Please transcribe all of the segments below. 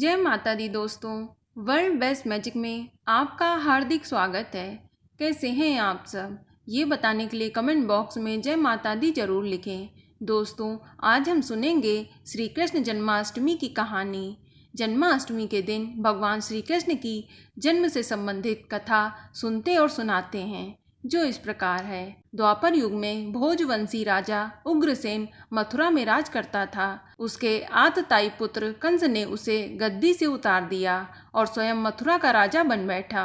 जय माता दी दोस्तों। वर्ल्ड बेस्ट मैजिक में आपका हार्दिक स्वागत है। कैसे हैं आप सब, ये बताने के लिए कमेंट बॉक्स में जय माता दी जरूर लिखें। दोस्तों, आज हम सुनेंगे श्री कृष्ण जन्माष्टमी की कहानी। जन्माष्टमी के दिन भगवान श्री कृष्ण की जन्म से संबंधित कथा सुनते और सुनाते हैं, जो इस प्रकार है। द्वापर युग में भोजवंशी राजा उग्रसेन मथुरा में राज करता था। उसके आतताई पुत्र कंस ने उसे गद्दी से उतार दिया और स्वयं मथुरा का राजा बन बैठा।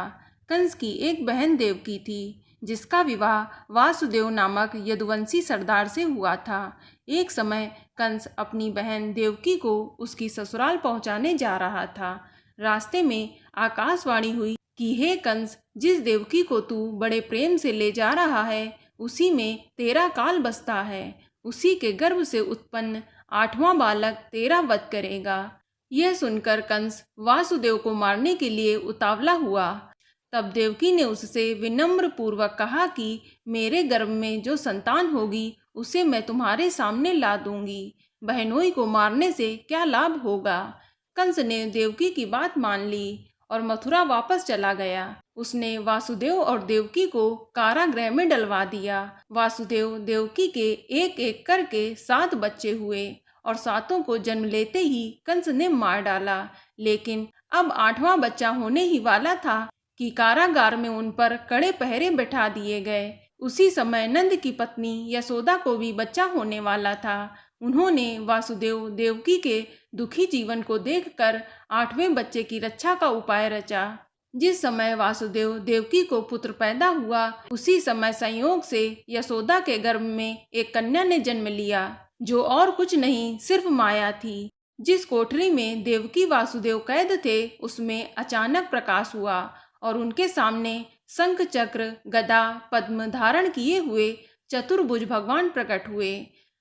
कंस की एक बहन देवकी थी, जिसका विवाह वासुदेव नामक यदुवंशी सरदार से हुआ था। एक समय कंस अपनी बहन देवकी को उसकी ससुराल पहुंचाने जा रहा था। रास्ते में आकाशवाणी हुई कि हे कंस, जिस देवकी को तू बड़े प्रेम से ले जा रहा है, उसी में तेरा काल बसता है। उसी के गर्भ से उत्पन्न 8वां बालक तेरा वध करेगा। यह सुनकर कंस वासुदेव को मारने के लिए उतावला हुआ। तब देवकी ने उससे विनम्र पूर्वक कहा कि मेरे गर्भ में जो संतान होगी, उसे मैं तुम्हारे सामने ला दूंगी। बहनोई को मारने से क्या लाभ होगा। कंस ने देवकी की बात मान ली और मथुरा वापस चला गया। उसने वासुदेव और देवकी को कारागृह में डलवा दिया। वासुदेव देवकी के एक एक करके 7 बच्चे हुए और 7 को जन्म लेते ही कंस ने मार डाला। लेकिन अब 8वां बच्चा होने ही वाला था कि कारागार में उन पर कड़े पहरे बैठा दिए गए। उसी समय नंद की पत्नी यशोदा को भी बच्चा होने वाला था। उन्होंने वासुदेव देवकी के दुखी जीवन को देखकर 8वें बच्चे की रक्षा का उपाय रचा। जिस समय वासुदेव देवकी को पुत्र पैदा हुआ, उसी समय संयोग से यशोदा के गर्भ में एक कन्या ने जन्म लिया, जो और कुछ नहीं सिर्फ माया थी। जिस कोठरी में देवकी वासुदेव कैद थे, उसमें अचानक प्रकाश हुआ और उनके सामने शंख चक्र गदा पद्म धारण किए हुए चतुर्भुज भगवान प्रकट हुए।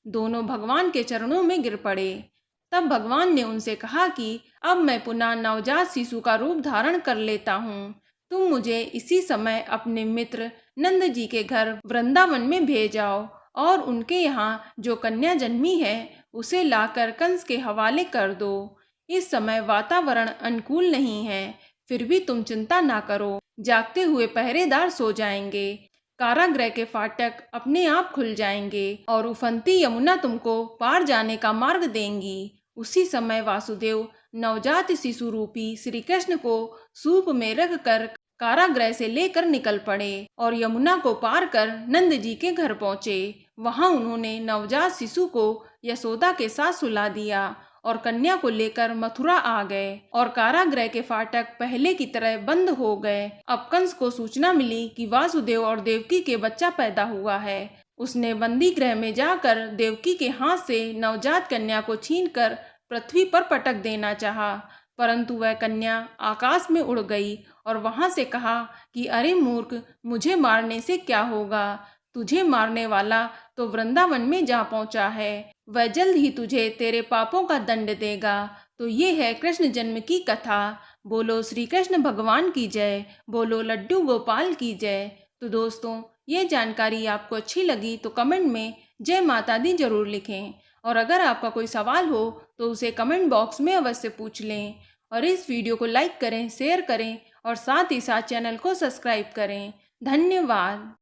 दोनों भगवान के चरणों में गिर पड़े। तब भगवान ने उनसे कहा कि अब मैं पुनः नवजात शिशु का रूप धारण कर लेता हूँ। तुम मुझे इसी समय अपने मित्र नंद जी के घर वृंदावन में भेजाओ और उनके यहाँ जो कन्या जन्मी है, उसे लाकर कंस के हवाले कर दो। इस समय वातावरण अनुकूल नहीं है, फिर भी तुम चिंता ना करो। जागते हुए पहरेदार सो जाएंगे। कारागृह के फाटक अपने आप खुल जाएंगे और उफनती यमुना तुमको पार जाने का मार्ग देंगी। उसी समय वासुदेव नवजात शिशु रूपी श्री कृष्ण को सूप में रख कर कारागृह से लेकर निकल पड़े और यमुना को पार कर नंद जी के घर पहुँचे। वहां उन्होंने नवजात शिशु को यशोदा के साथ सुला दिया और कन्या को लेकर मथुरा आ गए और कारागृह के फाटक पहले की तरह बंद हो गए। अब कंस को सूचना मिली कि वासुदेव और देवकी के बच्चा पैदा हुआ है। उसने बंदी गृह में जाकर देवकी के हाथ से नवजात कन्या को छीनकर पृथ्वी पर पटक देना चाहा, परंतु वह कन्या आकाश में उड़ गई और वहां से कहा कि अरे मूर्ख, मुझे मारने से क्या होगा। तुझे मारने वाला तो वृंदावन में जा पहुंचा है। वह जल्द ही तुझे तेरे पापों का दंड देगा। तो ये है कृष्ण जन्म की कथा। बोलो श्री कृष्ण भगवान की जय। बोलो लड्डू गोपाल की जय। तो दोस्तों, ये जानकारी आपको अच्छी लगी तो कमेंट में जय माता दी जरूर लिखें और अगर आपका कोई सवाल हो तो उसे कमेंट बॉक्स में अवश्य पूछ लें और इस वीडियो को लाइक करें, शेयर करें और साथ ही साथ चैनल को सब्सक्राइब करें। धन्यवाद।